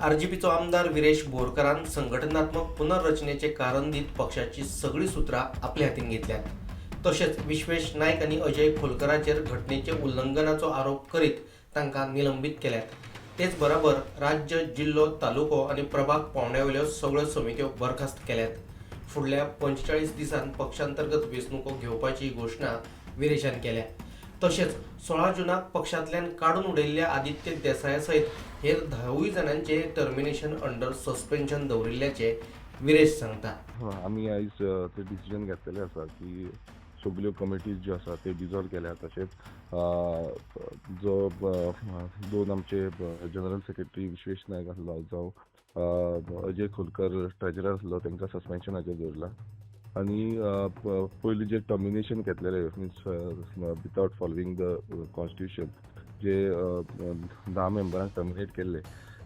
आरजीपीचो आमदार विरेश बोरकरान संघटनात्मक पुनर्रचनेचे कारण दीत पक्षाची सगळी सुत्रा आपल्या हातीन घेतल्यात। तसेच विश्वेश नाईक आणि अजय खोलकराचेर घटनेचे उल्लंघनाचो आरोप करीत तांकां निलंबित केल्यात। तेच बरोबर राज्य, जिल्लो, तालुको आणि प्रभाग पावंड्यावयल्यो सगळ्यो समित्यो बरखास्त केल्यात। फुडल्या 45 दिसांत पक्षांतर्गत वेंचणुको घेवपाची घोषणा विरेशान केल्या। तसेच 16 जूनाक पक्षांतल्यान काडून उडयल्ल्या आदित्य देसाय सयत हेर 10 जाणांचे टर्मिनेशन अंडर सस्पेन्शन दवरिल्ल्याचे विरेश सांगता। आम्ही आयज ते डिसिजन घेतलेले आसा की सगल्यो कमिटीज ज्यो आसा ते डिजॉल्व केल्या। तशेंच जो दोन आमचे जनरल सेक्रेटरी विश्वेश नायक आसलो जावं अजय खोलकर ट्रेजरर आसलो तांकां सस्पेन्शनाचेर दवरला। आणि पयलीं जे टर्मिनेशन घेतलेले means without following the constitution जे 10 मेंबरांक टर्मिनेट केल्ले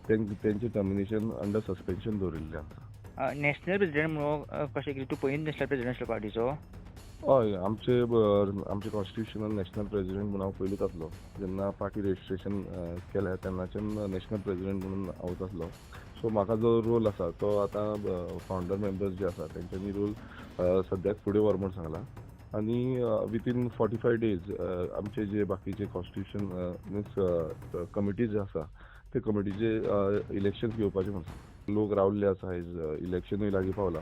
तेंचे टर्मिनेशन अंडर सस्पेन्शन दवरिल्ले आसा। नॅशनल प्रेसिडेंट म्हणून कशें कितें तूं पयलीं नॅशनल प्रेसिडेंट आसलो पार्टीचो? हय, आमचे कॉन्स्टिट्यूशनल नॅशनल प्रेसिडेंट म्हणून हांव पयलींच आसलो। जेन्ना पार्टी रजिस्ट्रेशन केलें तेन्नाच्यान नॅशनल प्रेसिडेंट म्हणून हांवूच आसलो। सो म्हाका जो रोल आसा तो आतां फावंडर मेंबर्स जे आसा तेंच्यांनी रोल सद्याक फुडें व्हर म्हूण सांगला। आनी विथीन 45 डेज आमचे जे बाकीचे कॉन्स्टिट्यूशन मिन्स कमिटीज जे आसा ते कमिटीचे इलेक्शन्स घेवपाचे म्हणून लोक रावल्ले आसा। आयज इलेक्शनूय लागीं पावला।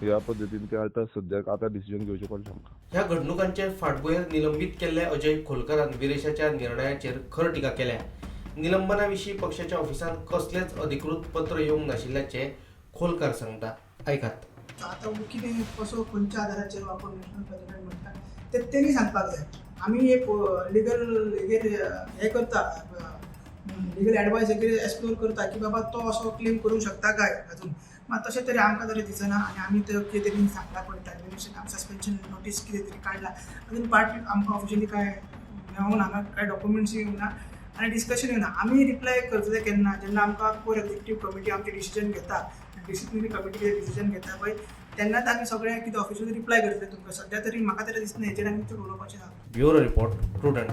ह्या पद्दतीन ते आतां सद्याक डिसिजन घेवचें पडलें आमकां। ह्या घडणुकांचे फाटभुंयेर निलंबित केल्ल्या अजय खोलकरान विरेशाच्या निर्णयाचेर खर टिका केल्या। निलंबनाविशीं पक्षाच्या ऑफिसांत कसलेच अधिकृत पत्र येवंक नाशिल्ल्याचे खोलकर सांगता। ऐकात। आता कितें कसो खंयच्या आदाराचेर आपण नॅशनल प्रेसिडेंट म्हणटा ते तेणी सांगपाक जाय। आमी एक लिगल हे करता, लिगल एडवायस एक्सप्लोर करता की बाबा तो असो क्लेम करूंक शकता काय अजून। मात तशें तरी आमकां तरी दिसना आनी आमी ते कितें तरी सांगला पळय टर्मिनेशन सस्पेन्शन नोटीस कितें तरी काडला। अजून पार्टी आमकां ऑफिशियली काय मेळूंक ना, काय डॉक्युमेंट्स येवंक ना आनी डिस्कशन येवंक ना। आमी रिप्लाय करतले केन्ना जेन्ना आमकां कोर एक्झिक्युटीव कमिटी आमचे डिसिजन घेता, डिसिप्लिनरी कमिटी कितें डिसिजन घेता पळय तेन्नाच आमी सगळे कितें ऑफिशियली रिप्लाय करतले तुमकां। सद्या तरी म्हाका तरी दिसना हेचेर आमी चड उलोवपाचें ना। Bureau report, prudent.